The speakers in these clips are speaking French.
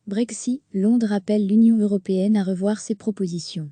Brexit, Londres appelle l'Union européenne à revoir ses propositions.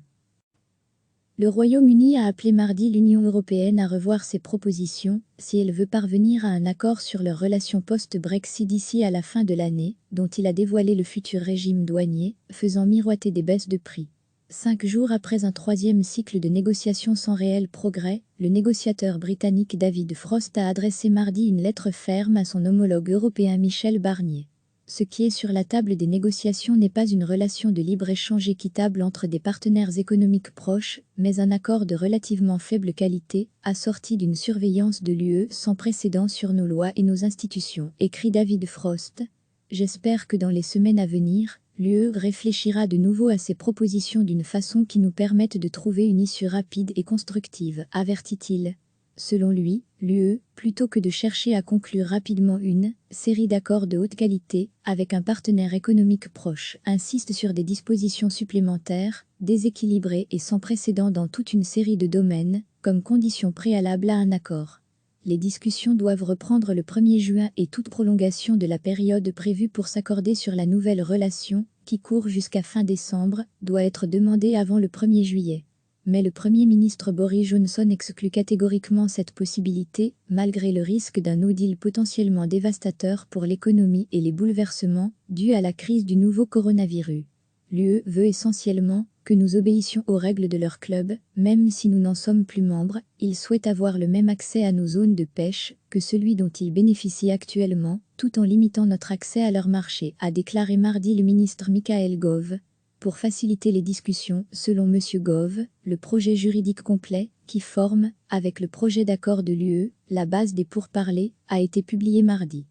Le Royaume-Uni a appelé mardi l'Union européenne à revoir ses propositions si elle veut parvenir à un accord sur leurs relations post-Brexit d'ici à la fin de l'année, dont il a dévoilé le futur régime douanier, faisant miroiter des baisses de prix. 5 jours après un troisième cycle de négociations sans réel progrès, le négociateur britannique David Frost a adressé mardi une lettre ferme à son homologue européen Michel Barnier. Ce qui est sur la table des négociations n'est pas une relation de libre-échange équitable entre des partenaires économiques proches, mais un accord de relativement faible qualité, assorti d'une surveillance de l'UE sans précédent sur nos lois et nos institutions, écrit David Frost. J'espère que dans les semaines à venir, l'UE réfléchira de nouveau à ces propositions d'une façon qui nous permette de trouver une issue rapide et constructive, avertit-il. Selon lui, l'UE, plutôt que de chercher à conclure rapidement une série d'accords de haute qualité avec un partenaire économique proche, insiste sur des dispositions supplémentaires, déséquilibrées et sans précédent dans toute une série de domaines, comme condition préalable à un accord. Les discussions doivent reprendre le 1er juin et toute prolongation de la période prévue pour s'accorder sur la nouvelle relation, qui court jusqu'à fin décembre, doit être demandée avant le 1er juillet. Mais le Premier ministre Boris Johnson exclut catégoriquement cette possibilité, malgré le risque d'un no deal potentiellement dévastateur pour l'économie et les bouleversements dus à la crise du nouveau coronavirus. L'UE veut essentiellement que nous obéissions aux règles de leur club, même si nous n'en sommes plus membres. Ils souhaitent avoir le même accès à nos zones de pêche que celui dont ils bénéficient actuellement, tout en limitant notre accès à leur marché, a déclaré mardi le ministre Michael Gove. Pour faciliter les discussions, selon M. Gove, le projet juridique complet, qui forme, avec le projet d'accord de l'UE, la base des pourparlers, a été publié mardi.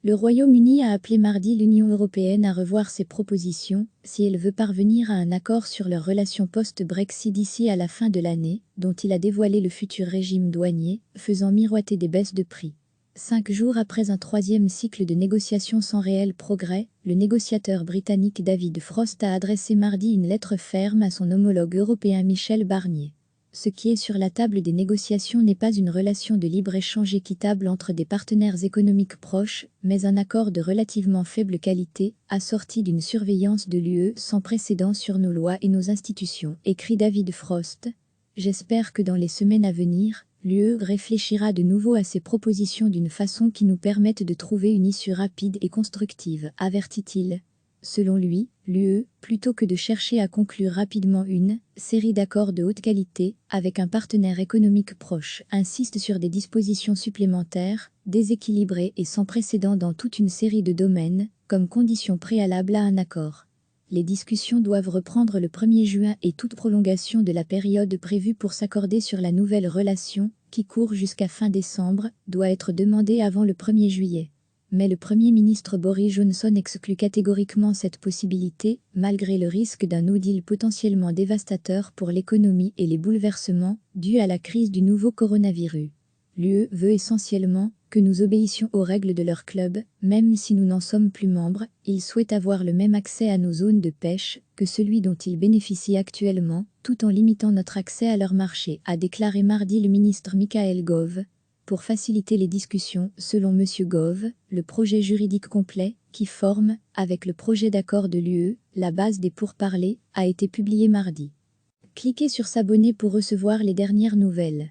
Le Royaume-Uni a appelé mardi l'Union européenne à revoir ses propositions si elle veut parvenir à un accord sur leurs relations post-Brexit d'ici à la fin de l'année, dont il a dévoilé le futur régime douanier, faisant miroiter des baisses de prix. 5 jours après un troisième cycle de négociations sans réel progrès, le négociateur britannique David Frost a adressé mardi une lettre ferme à son homologue européen Michel Barnier. Ce qui est sur la table des négociations n'est pas une relation de libre-échange équitable entre des partenaires économiques proches, mais un accord de relativement faible qualité, assorti d'une surveillance de l'UE sans précédent sur nos lois et nos institutions, écrit David Frost. J'espère que dans les semaines à venir, l'UE réfléchira de nouveau à ces propositions d'une façon qui nous permette de trouver une issue rapide et constructive, avertit-il. Selon lui, l'UE, plutôt que de chercher à conclure rapidement une série d'accords de haute qualité avec un partenaire économique proche, insiste sur des dispositions supplémentaires, déséquilibrées et sans précédent dans toute une série de domaines, comme condition préalable à un accord. Les discussions doivent reprendre le 1er juin et toute prolongation de la période prévue pour s'accorder sur la nouvelle relation, qui court jusqu'à fin décembre, doit être demandée avant le 1er juillet. Mais le Premier ministre Boris Johnson exclut catégoriquement cette possibilité, malgré le risque d'un no deal potentiellement dévastateur pour l'économie et les bouleversements dus à la crise du nouveau coronavirus. L'UE veut essentiellement que nous obéissions aux règles de leur club, même si nous n'en sommes plus membres. Ils souhaitent avoir le même accès à nos zones de pêche que celui dont ils bénéficient actuellement, tout en limitant notre accès à leur marché, a déclaré mardi le ministre Michael Gove. Pour faciliter les discussions, selon M. Gove, le projet juridique complet, qui forme, avec le projet d'accord de l'UE, la base des pourparlers, a été publié mardi. Cliquez sur s'abonner pour recevoir les dernières nouvelles.